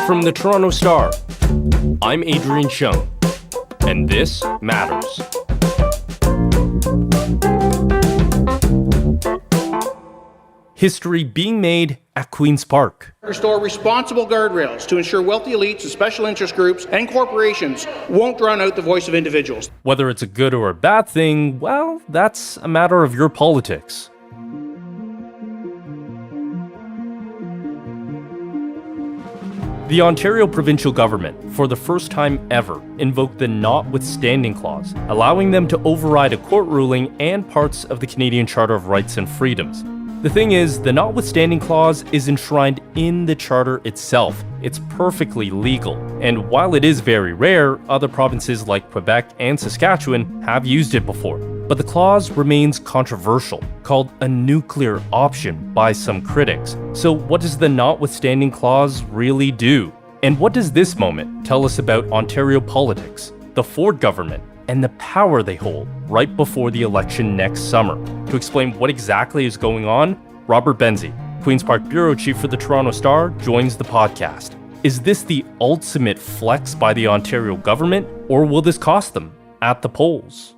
From the Toronto Star, I'm Adrian Chung, and this matters. History being made at Queen's Park. Restore responsible guardrails to ensure wealthy elites and special interest groups and corporations won't drown out the voice of individuals. Whether it's a good or a bad thing, well, that's a matter of your politics. The Ontario provincial government, for the first time ever, invoked the Notwithstanding Clause, allowing them to override a court ruling and parts of the Canadian Charter of Rights and Freedoms. The thing is, the Notwithstanding Clause is enshrined in the Charter itself. It's perfectly legal. And while it is very rare, other provinces like Quebec and Saskatchewan have used it before. But the clause remains controversial, called a nuclear option by some critics. So what does the Notwithstanding Clause really do? And what does this moment tell us about Ontario politics, the Ford government, and the power they hold right before the election next summer? To explain what exactly is going on, Robert Benzie, Queen's Park Bureau Chief for the Toronto Star, joins the podcast. Is this the ultimate flex by the Ontario government, or will this cost them at the polls?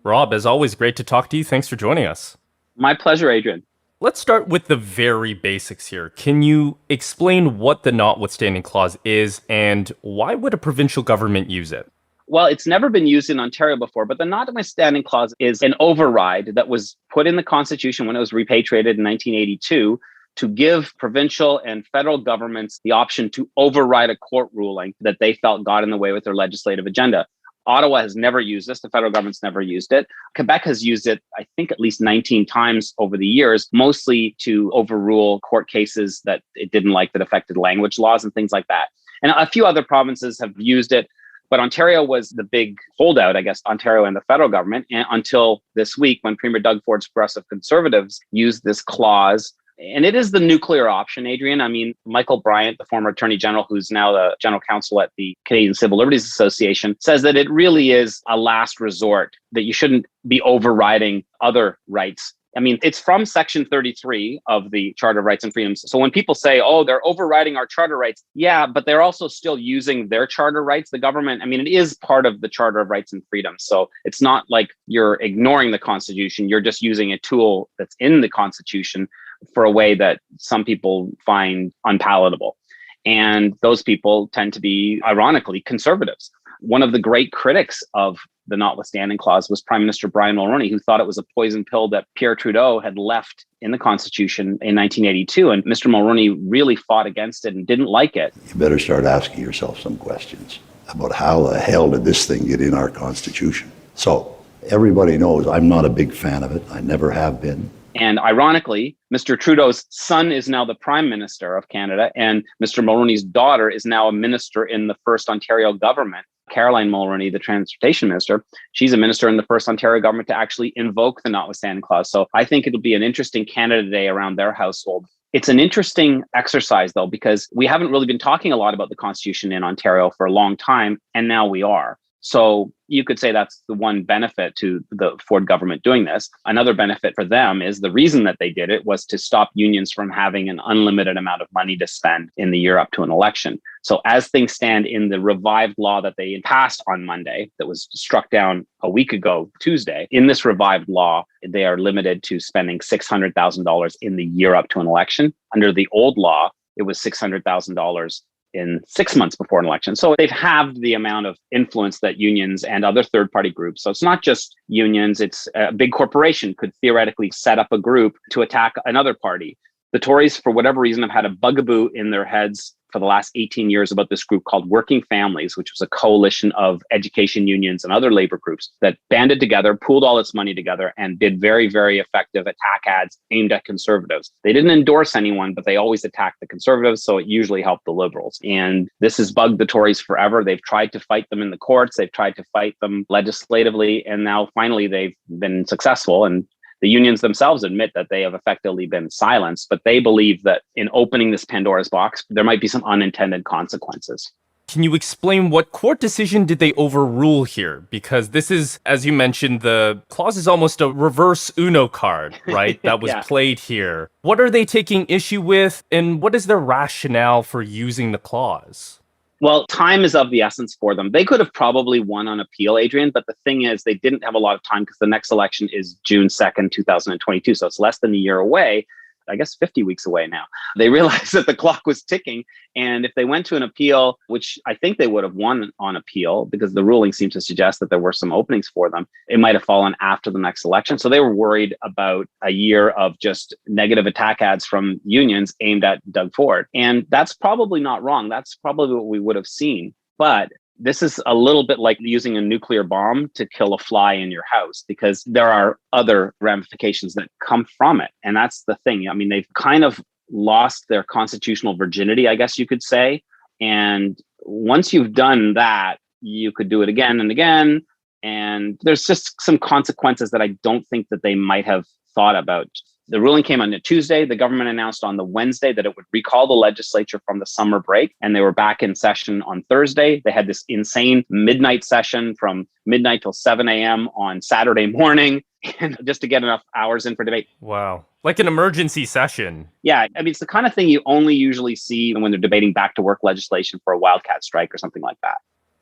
Rob, as always, great to talk to you. Thanks for joining us. My pleasure, Adrian. Let's start with the very basics here. Can you explain what the Notwithstanding Clause is and why would a provincial government use it? Well, it's never been used in Ontario before, but the Notwithstanding Clause is an override that was put in the Constitution when it was repatriated in 1982 to give provincial and federal governments the option to override a court ruling that they felt got in the way with their legislative agenda. Ottawa has never used this. The federal government's never used it. Quebec has used it, I think, at least 19 times over the years, mostly to overrule court cases that it didn't like that affected language laws and things like that. And a few other provinces have used it, but Ontario was the big holdout, I guess, Ontario and the federal government, until this week when Premier Doug Ford's Progressive Conservatives used this clause. And it is the nuclear option, Adrian. I mean, Michael Bryant, the former Attorney General, who's now the General Counsel at the Canadian Civil Liberties Association, says that it really is a last resort, that you shouldn't be overriding other rights. I mean, it's from Section 33 of the Charter of Rights and Freedoms. So when people say, oh, they're overriding our charter rights, yeah, but they're also still using their charter rights, the government. I mean, it is part of the Charter of Rights and Freedoms. So it's not like you're ignoring the Constitution. You're just using a tool that's in the Constitution for a way that some people find unpalatable. And those people tend to be, ironically, conservatives. One of the great critics of the Notwithstanding Clause was Prime Minister Brian Mulroney, who thought it was a poison pill that Pierre Trudeau had left in the Constitution in 1982. And Mr. Mulroney really fought against it and didn't like it. You better start asking yourself some questions about how the hell did this thing get in our Constitution? So everybody knows I'm not a big fan of it. I never have been. And ironically, Mr. Trudeau's son is now the Prime Minister of Canada, and Mr. Mulroney's daughter is now a minister in the first Ontario government. Caroline Mulroney, the Transportation Minister, she's a minister in the first Ontario government to actually invoke the Notwithstanding Clause. So I think it'll be an interesting Canada Day around their household. It's an interesting exercise, though, because we haven't really been talking a lot about the Constitution in Ontario for a long time, and now we are. So you could say that's the one benefit to the Ford government doing this. Another benefit for them is the reason that they did it was to stop unions from having an unlimited amount of money to spend in the year up to an election. So as things stand in the revived law that they passed on Monday, that was struck down a week ago, Tuesday, in this revived law, they are limited to spending $600,000 in the year up to an election. Under the old law, it was $600,000 in 6 months before an election. So they've halved the amount of influence that unions and other third-party groups. So it's not just unions, it's a big corporation could theoretically set up a group to attack another party. The Tories, for whatever reason, have had a bugaboo in their heads for the last 18 years about this group called Working Families, which was a coalition of education unions and other labor groups that banded together, pooled all its money together, and did very, very effective attack ads aimed at conservatives. They didn't endorse anyone, but they always attacked the conservatives, so it usually helped the liberals. And this has bugged the Tories forever. They've tried to fight them in the courts, they've tried to fight them legislatively, and now finally they've been successful. And the unions themselves admit that they have effectively been silenced, but they believe that in opening this Pandora's box, there might be some unintended consequences. Can you explain what court decision did they overrule here? Because this is, as you mentioned, the clause is almost a reverse Uno card, right? That was Yeah. played here. What are they taking issue with, and what is their rationale for using the clause? Well, time is of the essence for them. They could have probably won on appeal, Adrian, but the thing is they didn't have a lot of time because the next election is June 2nd, 2022. So it's less than a year away. I guess 50 weeks away now. They realized that the clock was ticking. And if they went to an appeal, which I think they would have won on appeal because the ruling seemed to suggest that there were some openings for them, it might have fallen after the next election. So they were worried about a year of just negative attack ads from unions aimed at Doug Ford. And that's probably not wrong. That's probably what we would have seen. But this is a little bit like using a nuclear bomb to kill a fly in your house, because there are other ramifications that come from it. And that's the thing. I mean, they've kind of lost their constitutional virginity, I guess you could say. And once you've done that, you could do it again and again. And there's just some consequences that I don't think that they might have thought about. The ruling came on a Tuesday. The government announced on the Wednesday that it would recall the legislature from the summer break, and they were back in session on Thursday. They had this insane midnight session from midnight till 7 a.m. on Saturday morning, and just to get enough hours in for debate. Wow. Like an emergency session. Yeah, I mean, it's the kind of thing you only usually see when they're debating back to work legislation for a wildcat strike or something like that.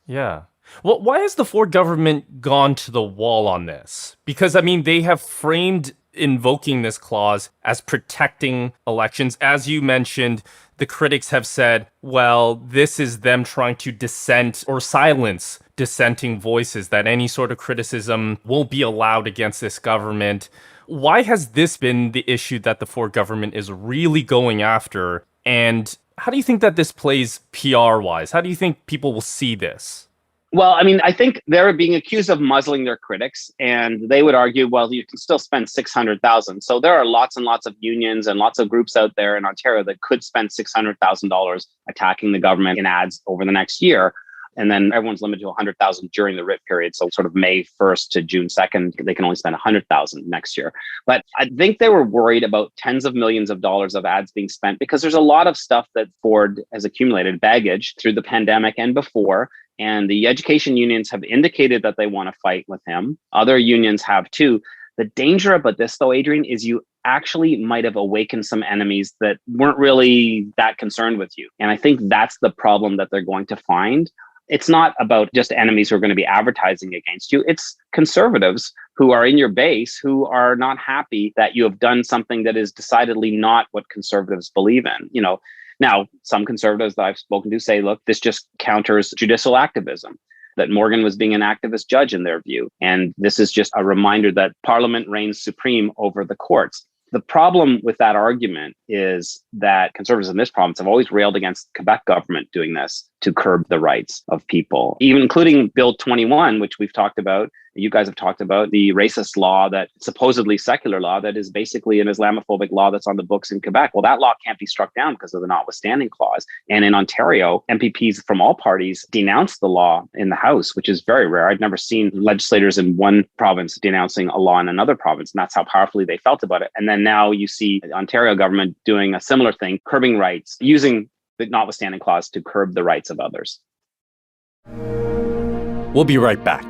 Yeah. Well, why has the Ford government gone to the wall on this? Because, I mean, they have framed invoking this clause as protecting elections. As you mentioned, the critics have said, well, this is them trying to dissent or silence dissenting voices, that any sort of criticism won't be allowed against this government. Why has this been the issue that the Ford government is really going after? And how do you think that this plays PR-wise? How do you think people will see this? Well, I mean, I think they're being accused of muzzling their critics, and they would argue, well, you can still spend $600,000. So there are lots and lots of unions and lots of groups out there in Ontario that could spend $600,000 attacking the government in ads over the next year. And then everyone's limited to 100,000 during the writ period. So sort of May 1st to June 2nd, they can only spend 100,000 next year. But I think they were worried about tens of millions of dollars of ads being spent because there's a lot of stuff that Ford has accumulated, baggage through the pandemic and before. And the education unions have indicated that they want to fight with him. Other unions have too. The danger about this, though, Adrian, is you actually might have awakened some enemies that weren't really that concerned with you. And I think that's the problem that they're going to find. It's not about just enemies who are going to be advertising against you. It's conservatives who are in your base who are not happy that you have done something that is decidedly not what conservatives believe in. You know, now, some conservatives that I've spoken to say, look, this just counters judicial activism, that Morgan was being an activist judge in their view. And this is just a reminder that Parliament reigns supreme over the courts. The problem with that argument is that conservatives in this province have always railed against Quebec government doing this to curb the rights of people, even including Bill 21, which we've talked about. You guys have talked about the racist law, that supposedly secular law that is basically an Islamophobic law that's on the books in Quebec. Well, that law can't be struck down because of the Notwithstanding Clause. And in Ontario, MPPs from all parties denounced the law in the House, which is very rare. I've never seen legislators in one province denouncing a law in another province. And that's how powerfully they felt about it. And then now you see the Ontario government doing a similar thing, curbing rights, using the Notwithstanding Clause to curb the rights of others. We'll be right back.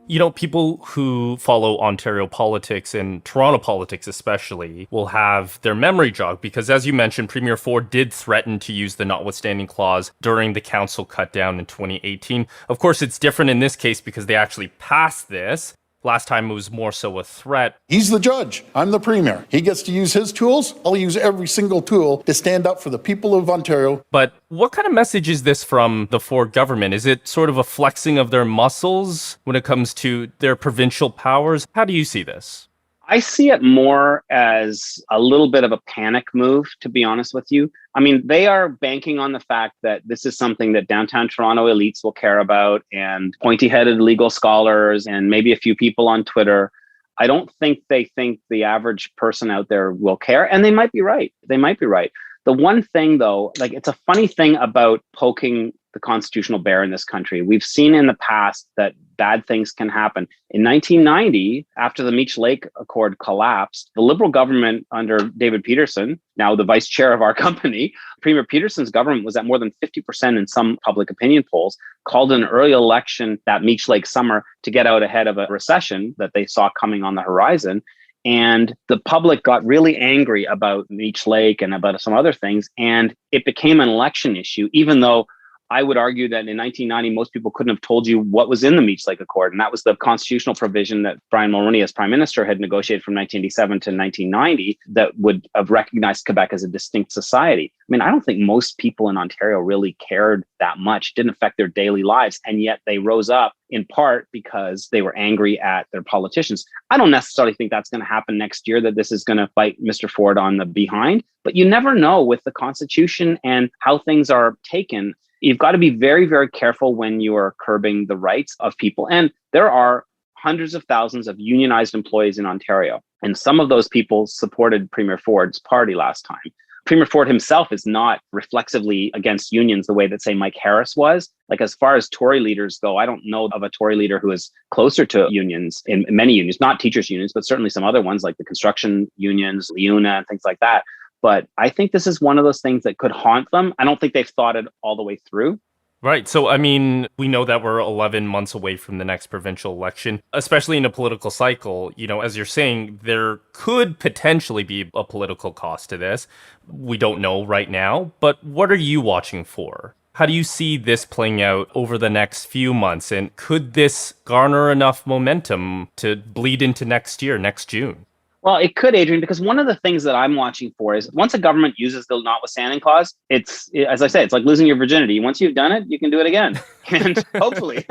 You know, people who follow Ontario politics and Toronto politics especially will have their memory jogged because, as you mentioned, Premier Ford did threaten to use the Notwithstanding Clause during the council cutdown in 2018. Of course, it's different in this case because they actually passed this. Last time it was more so a threat. He's the judge. I'm the premier. He gets to use his tools. I'll use every single tool to stand up for the people of Ontario. But what kind of message is this from the Ford government? Is it sort of a flexing of their muscles when it comes to their provincial powers? How do you see this? I see it more as a little bit of a panic move, to be honest with you. I mean, they are banking on the fact that this is something that downtown Toronto elites will care about, and pointy-headed legal scholars and maybe a few people on Twitter. I don't think they think the average person out there will care, and they might be right. They might be right. The one thing, though, like, it's a funny thing about poking the constitutional bear in this country. We've seen in the past that bad things can happen. In 1990, after the Meech Lake Accord collapsed, the Liberal government under David Peterson, now the vice chair of our company, Premier Peterson's government was at more than 50% in some public opinion polls, called an early election that Meech Lake summer to get out ahead of a recession that they saw coming on the horizon. And the public got really angry about Meech Lake and about some other things. And it became an election issue, even though I would argue that in 1990, most people couldn't have told you what was in the Meech Lake Accord. And that was the constitutional provision that Brian Mulroney, as prime minister, had negotiated from 1987 to 1990 that would have recognized Quebec as a distinct society. I mean, I don't think most people in Ontario really cared that much, didn't affect their daily lives. And yet they rose up in part because they were angry at their politicians. I don't necessarily think that's going to happen next year, that this is going to bite Mr. Ford on the behind. But you never know with the Constitution and how things are taken. You've got to be very, very careful when you are curbing the rights of people. And there are hundreds of thousands of unionized employees in Ontario. And some of those people supported Premier Ford's party last time. Premier Ford himself is not reflexively against unions the way that, say, Mike Harris was. Like, as far as Tory leaders go, I don't know of a Tory leader who is closer to unions in many unions, not teachers' unions, but certainly some other ones like the construction unions, LIUNA, and things like that. But I think this is one of those things that could haunt them. I don't think they've thought it all the way through. Right. So, I mean, we know that we're 11 months away from the next provincial election, especially in a political cycle. You know, as you're saying, there could potentially be a political cost to this. We don't know right now, but what are you watching for? How do you see this playing out over the next few months? And could this garner enough momentum to bleed into next year, next June? Well, it could, Adrian, because one of the things that I'm watching for is once a government uses the notwithstanding clause, it's, as I say, it's like losing your virginity. Once you've done it, you can do it again. And hopefully.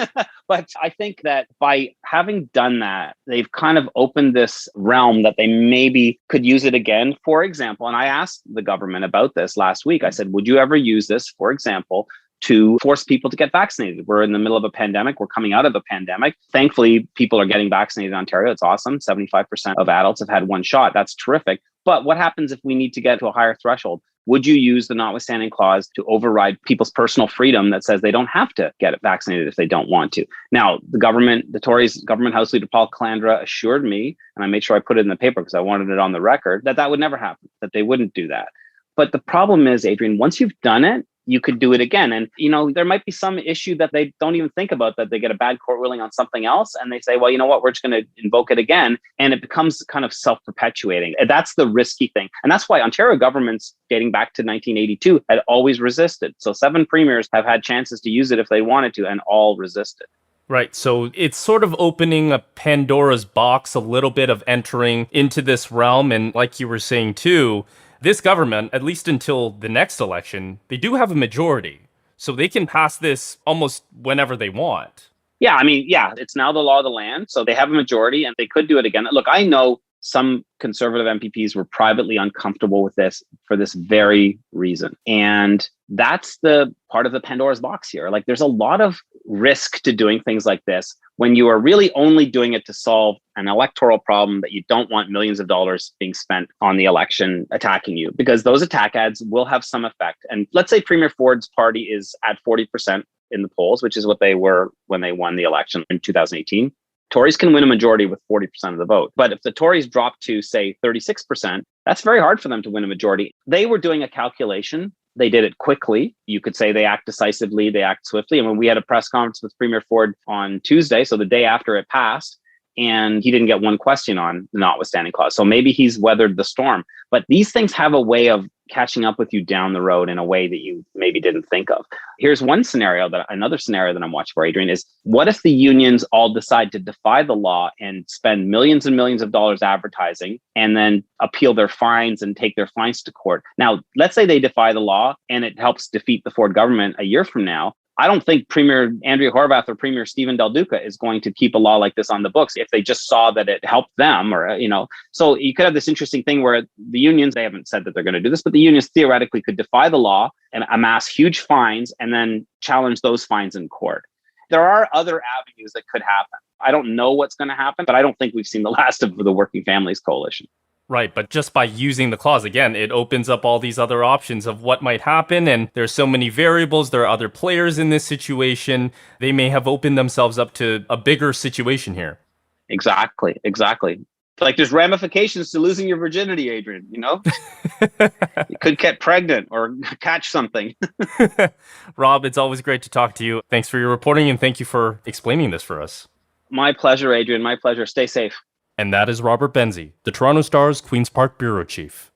But I think that by having done that, they've kind of opened this realm that they maybe could use it again. For example, and I asked the government about this last week. I said, would you ever use this, for example, to force people to get vaccinated? We're in the middle of a pandemic. We're coming out of a pandemic. Thankfully, people are getting vaccinated in Ontario. It's awesome. 75% of adults have had one shot. That's terrific. But what happens if we need to get to a higher threshold? Would you use the notwithstanding clause to override people's personal freedom that says they don't have to get vaccinated if they don't want to? Now, the Tories government House Leader Paul Calandra assured me, and I made sure I put it in the paper because I wanted it on the record, that would never happen, that they wouldn't do that. But the problem is, Adrian, once you've done it, you could do it again. And, you know, there might be some issue that they don't even think about, that they get a bad court ruling on something else. And they say, well, you know what, we're just going to invoke it again. And it becomes kind of self-perpetuating. And that's the risky thing. And that's why Ontario governments dating back to 1982 had always resisted. So 7 premiers have had chances to use it if they wanted to, and all resisted. Right. So it's sort of opening a Pandora's box, a little bit of entering into this realm. And like you were saying, too, this government, at least until the next election, they do have a majority. So they can pass this almost whenever they want. Yeah, I mean, it's now the law of the land. So they have a majority and they could do it again. Look, I know some Conservative MPPs were privately uncomfortable with this for this very reason. And that's the part of the Pandora's box here. Like, there's a lot of risk to doing things like this when you are really only doing it to solve an electoral problem that you don't want millions of dollars being spent on the election attacking you, because those attack ads will have some effect. And let's say Premier Ford's party is at 40% in the polls, which is what they were when they won the election in 2018. Tories can win a majority with 40% of the vote. But if the Tories drop to, say, 36%, that's very hard for them to win a majority. They were doing a calculation. They did it quickly. You could say they act decisively, they act swiftly. And when we had a press conference with Premier Ford on Tuesday, so the day after it passed, and he didn't get one question on the notwithstanding clause. So maybe he's weathered the storm. But these things have a way of catching up with you down the road in a way that you maybe didn't think of. Here's another scenario that I'm watching for, Adrian, is what if the unions all decide to defy the law and spend millions and millions of dollars advertising and then appeal their fines and take their fines to court? Now, let's say they defy the law and it helps defeat the Ford government a year from now. I don't think Premier Andrea Horwath or Premier Stephen Del Duca is going to keep a law like this on the books if they just saw that it helped them, or, you know. So you could have this interesting thing where the unions, they haven't said that they're going to do this, but the unions theoretically could defy the law and amass huge fines and then challenge those fines in court. There are other avenues that could happen. I don't know what's going to happen, but I don't think we've seen the last of the Working Families Coalition. Right, but just by using the clause, again, it opens up all these other options of what might happen, and there's so many variables, there are other players in this situation. They may have opened themselves up to a bigger situation here. Exactly. Like there's ramifications to losing your virginity, Adrian, you know? You could get pregnant or catch something. Rob, it's always great to talk to you. Thanks for your reporting, and thank you for explaining this for us. My pleasure, Adrian. My pleasure. Stay safe. And that is Robert Benzie, the Toronto Star's Queen's Park Bureau Chief.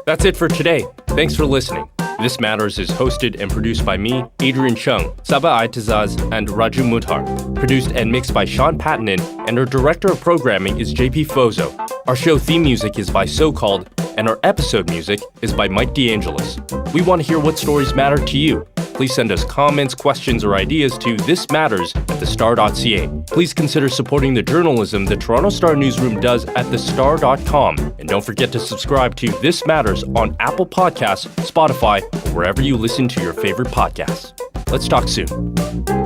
That's it for today. Thanks for listening. This Matters is hosted and produced by me, Adrian Chung, Saba Aitazaz, and Raju Mudhar. Produced and mixed by Sean Pattinen, and our director of programming is JP Fozo. Our show theme music is by So Called, and our episode music is by Mike DeAngelis. We want to hear what stories matter to you. Please send us comments, questions, or ideas to thismatters@thestar.ca. Please consider supporting the journalism the Toronto Star newsroom does at thestar.com. And don't forget to subscribe to This Matters on Apple Podcasts, Spotify, or wherever you listen to your favorite podcasts. Let's talk soon.